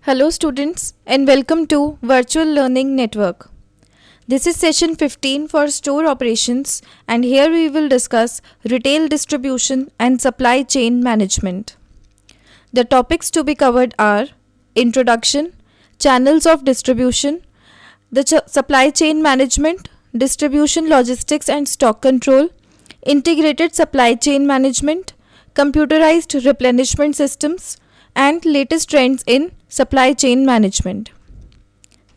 Hello students and welcome to Virtual Learning Network. This is session 15 for store operations and here we will discuss retail distribution and supply chain management. The topics to be covered are introduction, channels of distribution, the supply chain management, distribution logistics and stock control, integrated supply chain management, computerized replenishment systems, and latest trends in supply chain management.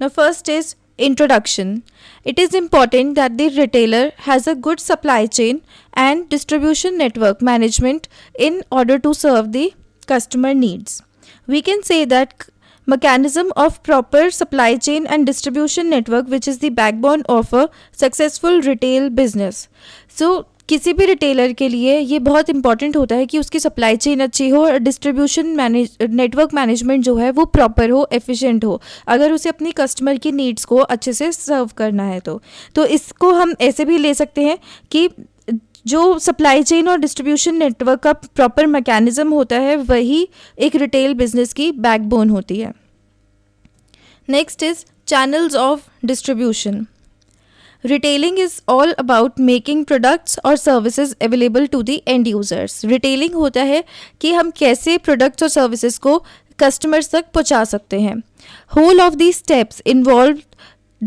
Now first is introduction. It is important that the retailer has a good supply chain and distribution network management in order to serve the customer needs. We can say that mechanism of proper supply chain and distribution network which is the backbone of a successful retail business. So किसी भी retailer के लिए ये बहुत important होता है कि उसकी सप्लाई चेन अच्छी हो और डिस्ट्रीब्यूशन नेटवर्क मैनेजमेंट जो है वो प्रॉपर हो, एफिशिएंट हो, अगर उसे अपनी कस्टमर की नीड्स को अच्छे से सर्व करना है तो इसको हम ऐसे भी ले सकते हैं कि जो सप्लाई चेन और डिस्ट्रीब्यूशन नेटवर्क का प्रॉपर मैकेनिज्म होता है वही एक रिटेल बिजनेस की बैकबोन होती है. Next is channels of distribution. Retailing is all about making products or services available to the end users. Retailing होता है कि हम कैसे products और services को customers तक पहुंचा सकते हैं. Whole of these steps involve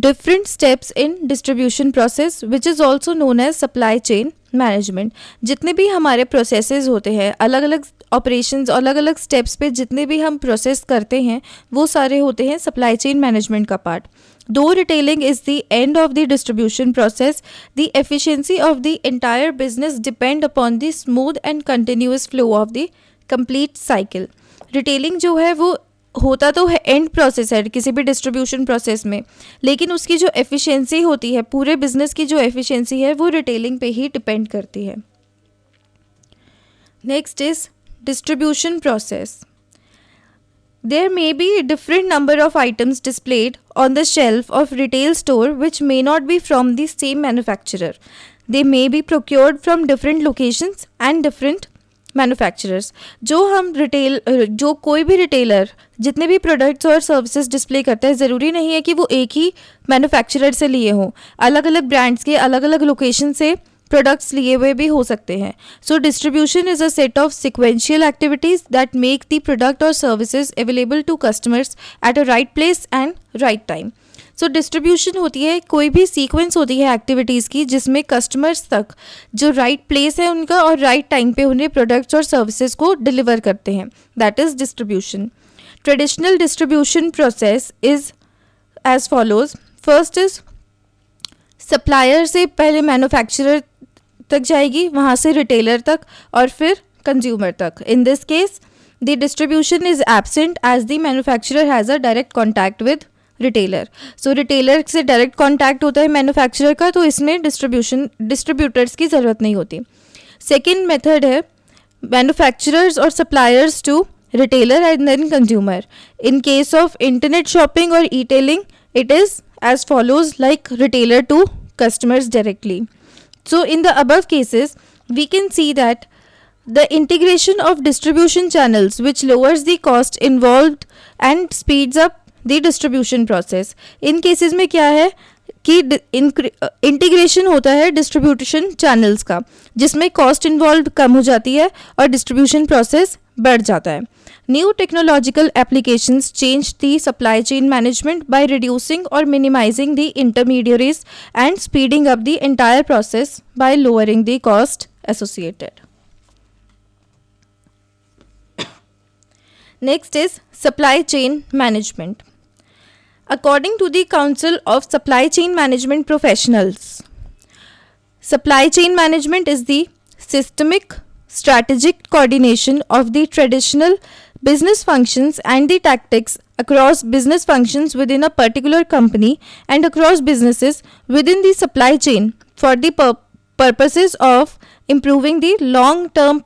different steps in distribution process which is also known as supply chain management. जितने भी हमारे processes होते हैं, अलग अलग operations और अलग अलग steps पे जितने भी हम process करते हैं वो सारे होते हैं supply chain management का part. Though retailing is the end of the distribution process, the efficiency of the entire business depend upon the smooth and continuous flow of the complete cycle. Retailing जो है वो होता तो है and process है किसी भी डिस्ट्रीब्यूशन प्रोसेस में, लेकिन उसकी जो एफिशिएंसी होती है, पूरे बिजनेस की जो एफिशिएंसी है वो रिटेलिंग पे ही डिपेंड करती है. Next is distribution process. There may be a different number of items displayed on the shelf of retail store which may not be from the same manufacturer. They may be procured from different locations and different manufacturers. जो कोई भी retailer जितने भी products और services display करता है ज़रूरी नहीं है कि वो एक ही मैन्युफैक्चरर से लिए हों, अलग अलग ब्रांड्स के अलग अलग लोकेशन से प्रोडक्ट्स लिए हुए भी हो सकते हैं. So distribution is a set of sequential activities that make the product और services available to customers at a right place and right time. So distribution होती है कोई भी सीक्वेंस होती है एक्टिविटीज़ की जिसमें कस्टमर्स तक जो राइट प्लेस है उनका और राइट टाइम पे उन्हें प्रोडक्ट्स और सर्विसेज को डिलीवर करते हैं. That is distribution. Traditional distribution process is as follows. First is supplier से पहले मैन्युफैक्चरर तक जाएगी, वहाँ से रिटेलर तक और फिर कंज्यूमर तक. In this case the distribution is absent as the manufacturer has a direct contact with retailer. So retailer से डायरेक्ट कॉन्टैक्ट होता है मैन्युफैक्चरर का, तो इसमें डिस्ट्रीब्यूटर्स की ज़रूरत नहीं होती. सेकेंड मेथड है मैन्युफैक्चरर्स और suppliers to retailer and then consumer. In case of internet shopping और e tailing it is as follows, like retailer to customers directly. So in the above cases we can see that the integration of distribution channels which lowers the cost involved and speeds up the distribution process. In cases में क्या है कि integration होता है distribution channels का जिसमें cost involve कम हो जाती है और डिस्ट्रीब्यूशन प्रोसेस बढ़ जाता है. New technological applications change the supply chain management by reducing or minimizing the intermediaries and speeding up the entire process by lowering the cost associated. Next is supply chain management. According to the Council of Supply Chain Management Professionals, supply chain management is the systemic strategic coordination of the traditional business functions and the tactics across business functions within a particular company and across businesses within the supply chain for the purposes of improving the long-term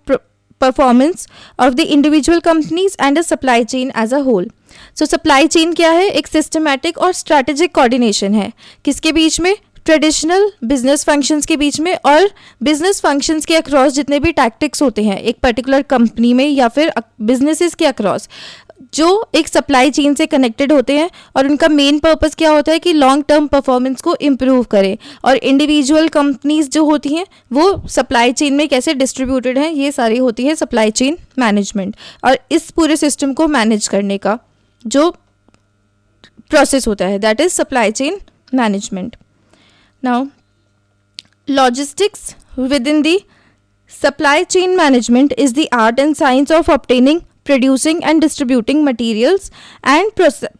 performance of the individual companies and a supply chain as a whole. So supply chain क्या है? एक systematic और strategic coordination है. किसके बीच में? Traditional business functions के बीच में और बिजनेस फंक्शंस के अक्रॉस जितने भी टैक्टिक्स होते हैं एक पर्टिकुलर कंपनी में या फिर बिजनेसेस के अक्रॉस, जो एक सप्लाई चेन से कनेक्टेड होते हैं और उनका मेन पर्पस क्या होता है कि लॉन्ग टर्म परफॉर्मेंस को इम्प्रूव करें, और इंडिविजुअल कंपनीज जो होती हैं वो सप्लाई चेन में कैसे डिस्ट्रीब्यूटेड हैं, ये सारी होती है सप्लाई चेन मैनेजमेंट। और इस पूरे सिस्टम को मैनेज करने का जो प्रोसेस होता है that is supply chain management. Now logistics within the supply chain management is the art and science of obtaining, producing and distributing materials and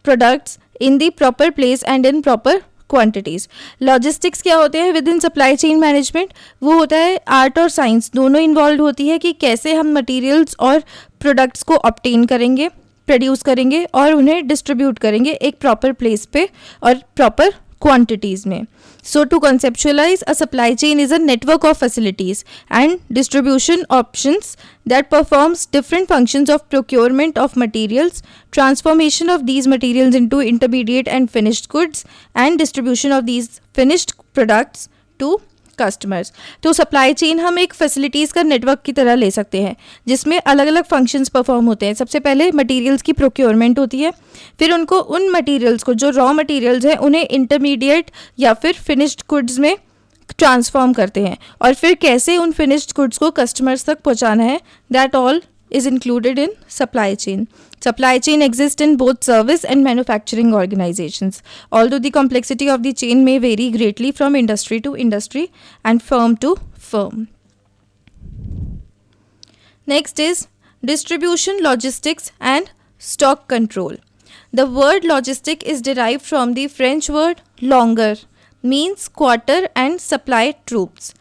products in the proper place and in proper quantities. Logistics क्या होते हैं with in supply chain management? वो होता है art और science दोनों involve होती है कि कैसे हम मटेरियल्स और प्रोडक्ट्स को ऑब्टेन करेंगे, प्रोड्यूस करेंगे और उन्हें डिस्ट्रीब्यूट करेंगे एक प्रॉपर प्लेस पे और प्रॉपर quantities में. So to conceptualize, a supply chain is a network of facilities and distribution options that performs different functions of procurement of materials, transformation of these materials into intermediate and finished goods, and distribution of these finished products to customers. तो supply chain हम एक facilities का network की तरह ले सकते हैं जिसमें अलग अलग फंक्शंस परफॉर्म होते हैं. सबसे पहले मटेरियल्स की प्रोक्योरमेंट होती है, फिर उनको उन मटेरियल्स को जो रॉ मटेरियल्स हैं उन्हें इंटरमीडिएट या फिर फिनिश्ड गुड्स में ट्रांसफॉर्म करते हैं, और फिर कैसे उन फिनिश्ड गुड्स को कस्टमर्स तक पहुंचाना है, that all is included in supply chain. Supply chain exists in both service and manufacturing organizations, although the complexity of the chain may vary greatly from industry to industry and firm to firm. Next is distribution, logistics and stock control. The word logistic is derived from the French word longer, means quarter and supply troops.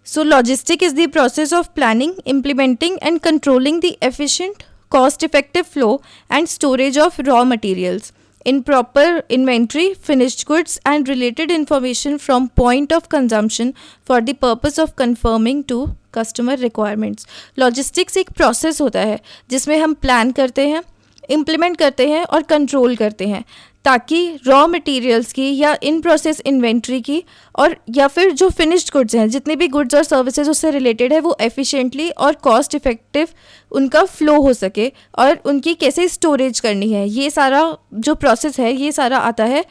So logistic is the process of planning, implementing and controlling the efficient, cost-effective flow and storage of raw materials in proper inventory, finished goods and related information from point of consumption for the purpose of conforming to customer requirements. Logistics एक process होता है जिसमें हम plan करते हैं, implement करते हैं और control करते हैं ताकि रॉ मटेरियल्स की या इन प्रोसेस इन्वेंट्री की और या फिर जो फिनिश्ड गुड्स हैं, जितने भी गुड्स और सर्विसेज उससे रिलेटेड है, वो एफिशिएंटली और कॉस्ट इफेक्टिव उनका फ्लो हो सके और उनकी कैसे स्टोरेज करनी है, ये सारा जो प्रोसेस है ये सारा आता है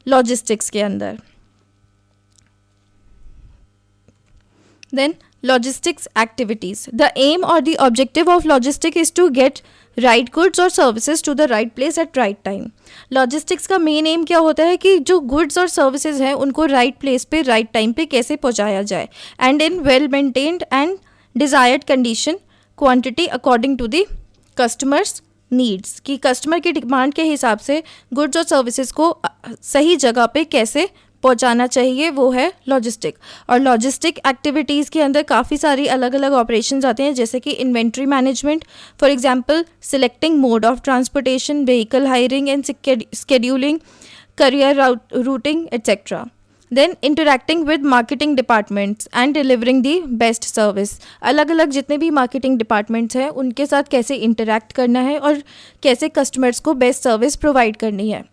लॉजिस्टिक्स के अंदर. Then logistics activities. The aim or the objective of logistics is to get right goods or services to the right place at right time. Logistics का मेन एम क्या होता है कि जो गुड्स और सर्विसेज हैं उनको राइट प्लेस पे राइट टाइम पे कैसे पहुंचाया जाए, and in well maintained and desired condition, quantity according to the customers needs, कि कस्टमर की डिमांड के हिसाब से गुड्स और सर्विसेज को सही जगह पे कैसे पहुंचाना चाहिए, वो है लॉजिस्टिक. और लॉजिस्टिक एक्टिविटीज़ के अंदर काफ़ी सारी अलग अलग ऑपरेशंस आते हैं, जैसे कि inventory management, for example selecting mode of transportation, vehicle hiring and scheduling, carrier routing etcetera. Then interacting with marketing departments and delivering the best service. अलग अलग जितने भी मार्केटिंग डिपार्टमेंट्स हैं उनके साथ कैसे इंटरैक्ट करना है और कैसे कस्टमर्स को बेस्ट सर्विस प्रोवाइड करनी है.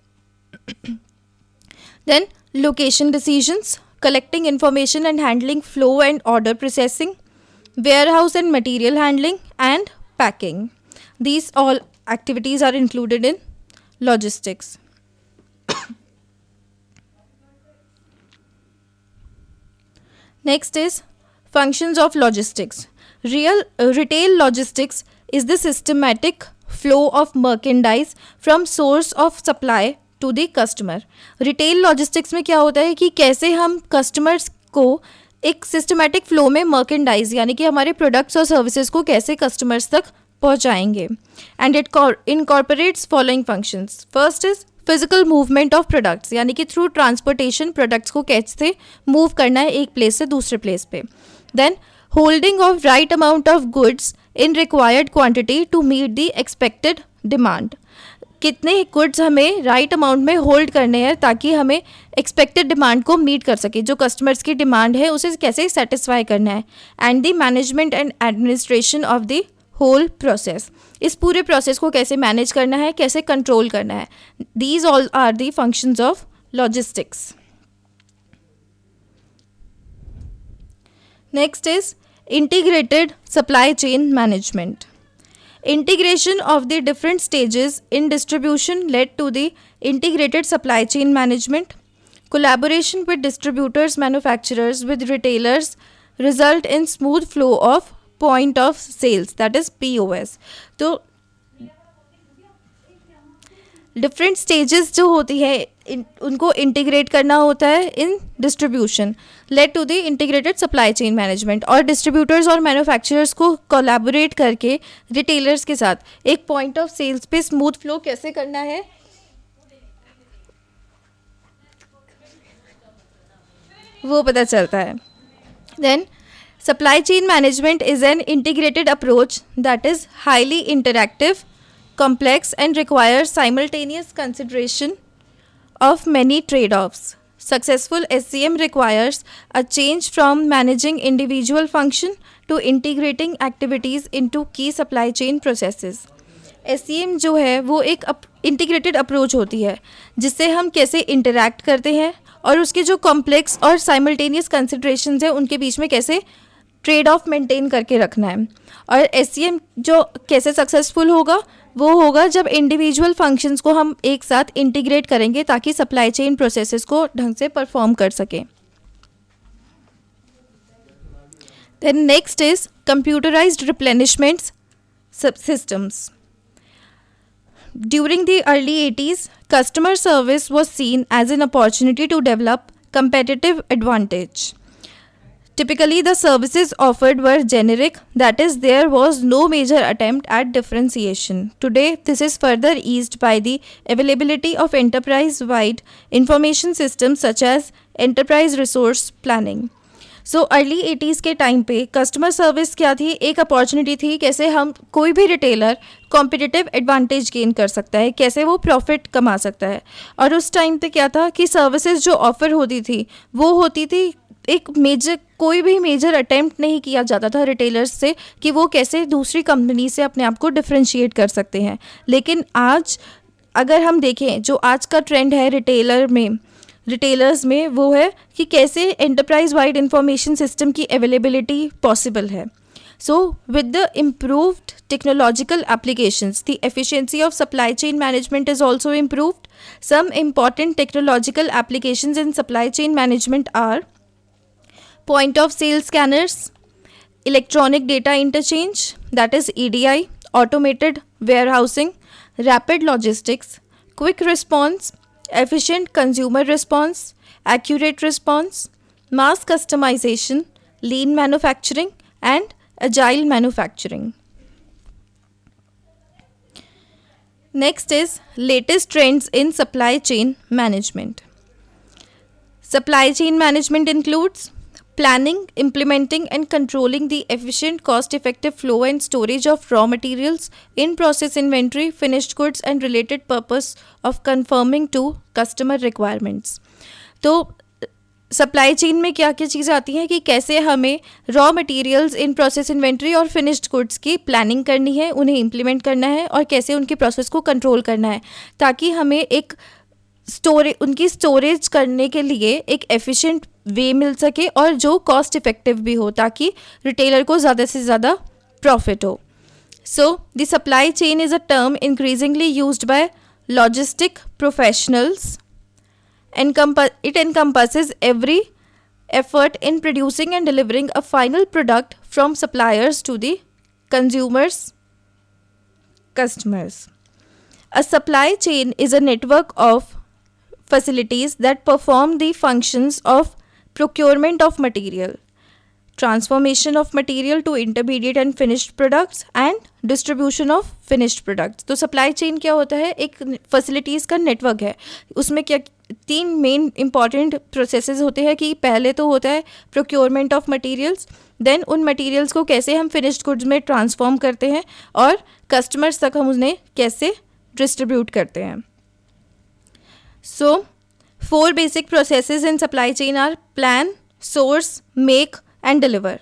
Then location decisions, collecting information and handling flow and order processing, warehouse and material handling and packing. These all activities are included in logistics. Next is functions of logistics. Retail logistics is the systematic flow of merchandise from source of supply to the customer. Retail logistics में क्या होता है कि कैसे हम customers को एक systematic flow में मर्केंडाइज यानी कि हमारे प्रोडक्ट्स और सर्विसेज को कैसे कस्टमर्स तक पहुंचाएंगे. And it incorporates following functions. First is physical movement of products, यानी कि थ्रू ट्रांसपोर्टेशन प्रोडक्ट्स को कैसे मूव करना है एक प्लेस से दूसरे प्लेस पे. Then holding of right amount of goods in required quantity to meet the expected demand. कितने गुड्स हमें राइट अमाउंट में होल्ड करने हैं ताकि हमें एक्सपेक्टेड डिमांड को मीट कर सके, जो कस्टमर्स की डिमांड है उसे कैसे सेटिस्फाई करना है. And the management and administration of the whole process, इस पूरे प्रोसेस को कैसे मैनेज करना है, कैसे कंट्रोल करना है. These all are the functions of logistics. Next is integrated supply chain management. Integration of the different stages in distribution led to the integrated supply chain management. Collaboration with distributors, manufacturers, with retailers result in smooth flow of point of sales, that is POS. तो different stages जो होती है उनको integrate करना होता है in distribution led to the integrated supply chain management, और distributors और मैन्युफैक्चरर्स को कोलैबोरेट करके रिटेलर्स के साथ एक पॉइंट ऑफ सेल्स पे स्मूथ फ्लो कैसे करना है वो पता चलता है. Then supply chain management is an integrated approach that is highly interactive, complex, and requires simultaneous consideration of many trade-offs. Successful SCM requires a change from managing individual function to integrating activities into key supply chain processes. SCM जो है वो एक integrated approach होती है जिससे हम कैसे interact करते हैं और उसके जो कॉम्प्लेक्स और साइमल्टेनियस कंसिड्रेशंस हैं उनके बीच में कैसे ट्रेड ऑफ मेंटेन करके रखना है. और SCM जो कैसे सक्सेसफुल होगा वो होगा जब इंडिविजुअल फंक्शंस को हम एक साथ इंटीग्रेट करेंगे ताकि सप्लाई चेन प्रोसेसेस को ढंग से परफॉर्म कर सकें. Then next is computerised replenishment systems. During the early 80s, customer service was seen as an opportunity to develop competitive advantage. Typically, the services offered were generic, that is, there was no major attempt at differentiation. Today, this is further eased by the availability of enterprise-wide information systems such as enterprise resource planning. So early 80s के time पे customer service क्या थी, एक opportunity थी कैसे हम कोई भी रिटेलर कॉम्पिटिटिव एडवांटेज गेन कर सकता है, कैसे वो प्रॉफिट कमा सकता है. और उस टाइम पे क्या था कि सर्विसेज जो ऑफर होती थी वो होती थी एक मेजर, कोई भी मेजर अटेम्प्ट नहीं किया जाता था रिटेलर्स से कि वो कैसे दूसरी कंपनी से अपने आप को डिफ्रेंशिएट कर सकते हैं. लेकिन आज अगर हम देखें जो आज का ट्रेंड है रिटेलर्स में वो है कि कैसे एंटरप्राइज वाइड इंफॉर्मेशन सिस्टम की अवेलेबिलिटी पॉसिबल है. So with the improved technological applications the efficiency of supply chain management is also improved. Some important technological applications in supply chain management are point of sale scanners, electronic data interchange, that is EDI, automated warehousing, rapid logistics, quick response, efficient consumer response, accurate response, mass customization, lean manufacturing, and agile manufacturing. Next is latest trends in supply chain management. Supply chain management includes planning, implementing and controlling the efficient, cost-effective flow and storage of raw materials, in-process inventory, finished goods and related purpose of conforming to customer requirements. तो supply chain में क्या क्या चीज़ें आती हैं कि कैसे हमें raw materials, in process inventory और फिनिश्ड गुड्स की प्लानिंग करनी है, उन्हें इम्प्लीमेंट करना है और कैसे उनके प्रोसेस को कंट्रोल करना है ताकि हमें एक उनकी स्टोरेज करने के लिए एक एफिशिएंट वे मिल सके और जो कॉस्ट इफेक्टिव भी हो ताकि रिटेलर को ज़्यादा से ज़्यादा प्रॉफिट हो. So the supply chain is a term increasingly used by logistic professionals. It encompasses every effort in producing and delivering a final product from suppliers to the customers. A supply chain is a network of facilities that perform the functions of procurement of material, transformation of material to intermediate and finished products and distribution of finished products. तो supply chain क्या होता है, एक facilities का network है. उसमें क्या 3 main important processes होते हैं कि पहले तो होता है प्रोक्योरमेंट ऑफ मटेरियल्स, देन उन मटेरियल्स को कैसे हम फिनिश्ड गुड्स में ट्रांसफॉर्म करते हैं और कस्टमर्स तक हम उन्हें कैसे डिस्ट्रीब्यूट करते हैं. So, 4 basic processes in supply chain are plan, source, make, and deliver.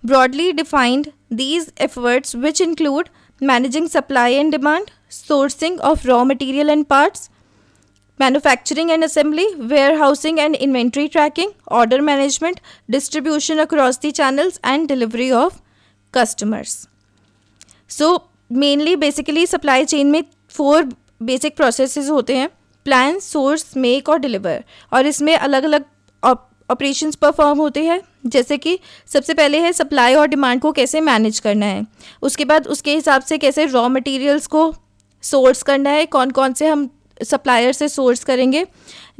Broadly defined, these efforts, which include managing supply and demand, sourcing of raw material and parts, manufacturing and assembly, warehousing and inventory tracking, order management, distribution across the channels, and delivery of customers. So, mainly basically supply chain में 4 basic processes होते हैं: plan, source, make और deliver. और इसमें अलग अलग operations perform होते हैं, जैसे कि सबसे पहले है सप्लाई और डिमांड को कैसे मैनेज करना है, उसके बाद उसके हिसाब से कैसे रॉ मटेरियल्स को सोर्स करना है, कौन कौन से हम सप्लायर से सोर्स करेंगे,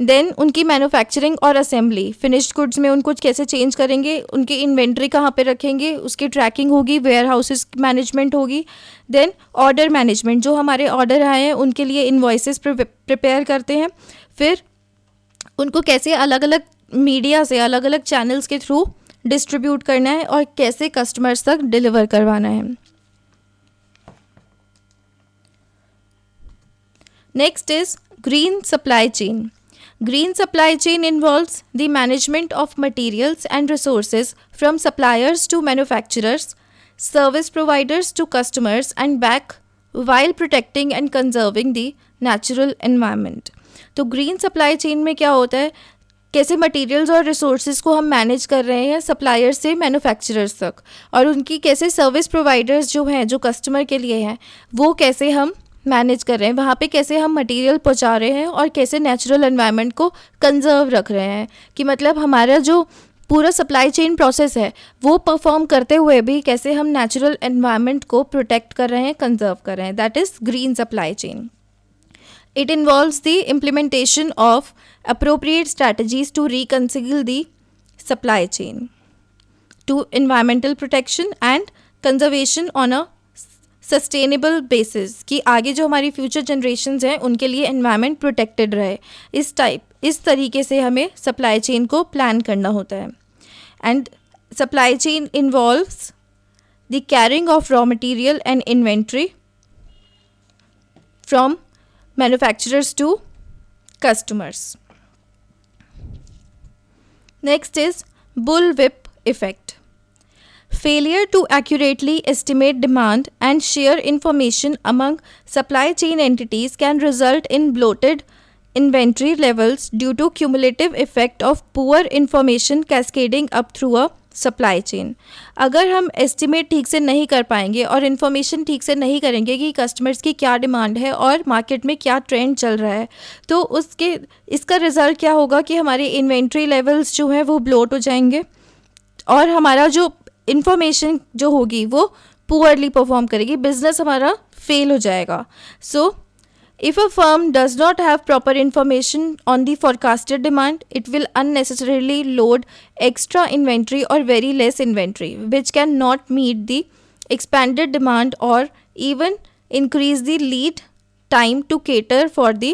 देन उनकी मैन्युफैक्चरिंग और असेंबली, फिनिश्ड गुड्स में उनको कैसे चेंज करेंगे, उनकी इन्वेंट्री कहाँ पे रखेंगे, उसकी ट्रैकिंग होगी, वेयर हाउसेस मैनेजमेंट होगी, देन ऑर्डर मैनेजमेंट, जो हमारे ऑर्डर आए हैं उनके लिए इन्वॉइसेस प्रिपेयर करते हैं, फिर उनको कैसे अलग अलग मीडिया से, अलग अलग चैनल्स के थ्रू डिस्ट्रीब्यूट करना है और कैसे कस्टमर्स तक डिलीवर करवाना है। Next is green supply chain. Green supply chain involves the management of materials and resources from suppliers to manufacturers, service providers to customers and back, while protecting and conserving the natural environment. तो green supply chain में क्या होता है, कैसे materials और resources को हम manage कर रहे हैं सप्लायर से मैन्युफैक्चरर्स तक, और उनकी कैसे सर्विस प्रोवाइडर्स जो हैं, जो कस्टमर के लिए हैं, वो कैसे हम मैनेज कर रहे हैं, वहाँ पे कैसे हम मटेरियल पहुँचा रहे हैं और कैसे नेचुरल एनवायरनमेंट को कंजर्व रख रहे हैं, कि मतलब हमारा जो पूरा सप्लाई चेन प्रोसेस है वो परफॉर्म करते हुए भी कैसे हम नेचुरल एनवायरनमेंट को प्रोटेक्ट कर रहे हैं, कंजर्व कर रहे हैं. That is green supply chain. It involves the implementation of appropriate strategies to reconcile the supply chain to environmental protection and conservation on a sustainable basis, कि आगे जो हमारी फ्यूचर जनरेशन्स हैं उनके लिए एनवायरनमेंट प्रोटेक्टेड रहे. इस तरीके से हमें सप्लाई चेन को प्लान करना होता है. And supply chain involves the carrying of raw material and inventory from manufacturers to customers. Next is bullwhip effect. Failure to accurately estimate demand and share information among supply chain entities can result in bloated inventory levels due to cumulative effect of poor information cascading up through a supply chain. अगर हम estimate ठीक से नहीं कर पाएंगे और information ठीक से नहीं करेंगे कि कस्टमर्स की क्या डिमांड है और मार्केट में क्या ट्रेंड चल रहा है, तो इसका रिज़ल्ट क्या होगा कि हमारे इन्वेंट्री लेवल्स जो हैं वो ब्लोट हो जाएंगे और हमारा जो इन्फॉर्मेशन जो होगी वो पुअरली परफॉर्म करेगी, बिजनेस हमारा फेल हो जाएगा. सो if a firm does not have proper information on the forecasted demand, it will unnecessarily load extra inventory or very less inventory, which can not meet the expanded demand or even increase the lead time to cater for the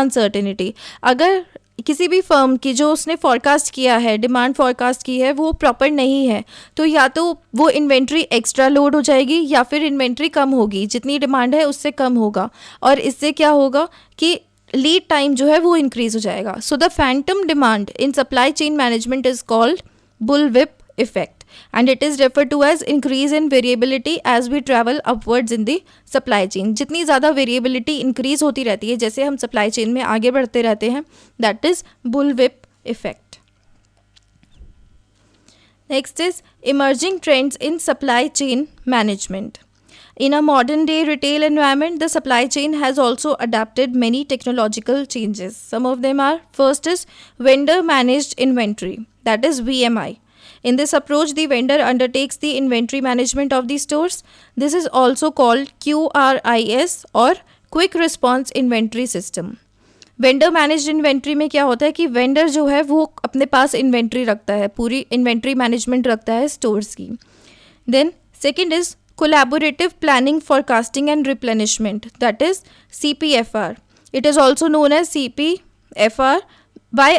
uncertainty. अगर किसी भी firm की जो उसने forecast किया है, demand forecast की है, वो प्रॉपर नहीं है, तो या तो वो इन्वेंट्री एक्स्ट्रा लोड हो जाएगी या फिर इन्वेंट्री कम होगी, जितनी डिमांड है उससे कम होगा, और इससे क्या होगा कि लीड टाइम जो है वो इंक्रीज हो जाएगा. So the phantom demand in supply chain management is called bullwhip effect, and it is referred to as increase in variability as we travel upwards in the supply chain. जितनी ज़्यादा variability increase होती रहती है जैसे हम supply chain में आगे बढ़ते रहते हैं, that is bullwhip effect. Next is emerging trends in supply chain management. In a modern day retail environment, the supply chain has also adapted many technological changes. Some of them are: first is vendor managed inventory, that is VMI. In this approach, the vendor undertakes the inventory management of the stores. This is also called QRIS or Quick Response Inventory System. Vendor managed inventory में क्या होता है कि vendor जो है वो अपने पास inventory रखता है, पूरी inventory management रखता है stores की. Then second is collaborative planning, forecasting and replenishment, that is CPFR. It is also known as CPFR. By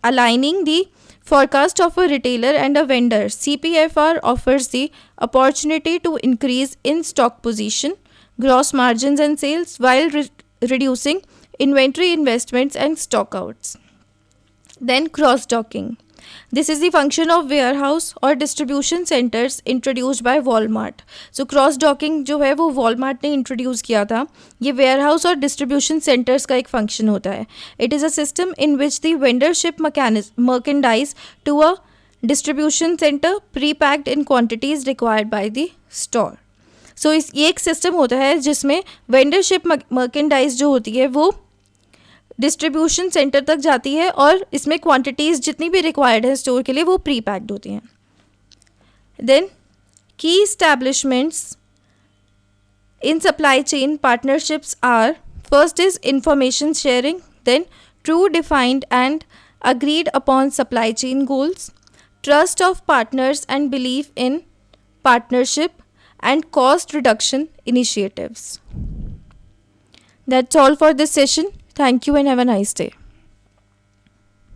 aligning the forecast of a retailer and a vendor, CPFR offers the opportunity to increase in-stock position, gross margins and sales while reducing inventory investments and stockouts. Then cross-docking. This is the function of warehouse or distribution centers introduced by Walmart. So cross-docking जो है वो Walmart ने introduce किया था. ये warehouse और distribution centers का एक function होता है. It is a system in which the vendor ship merchandise to a distribution center pre-packed in quantities required by the store. सो ये एक सिस्टम होता है जिसमें वेंडरशिप मर्केंडाइज जो होती है वो डिस्ट्रीब्यूशन सेंटर तक जाती है और इसमें क्वांटिटीज़ जितनी भी रिक्वायर्ड है स्टोर के लिए वो प्री पैक्ड होती हैं. देन की establishments in supply chain partnerships are: first is information sharing, then true defined and agreed upon supply chain goals, trust of partners and belief in partnership, and cost reduction initiatives. That's all for this session. Thank you and have a nice day.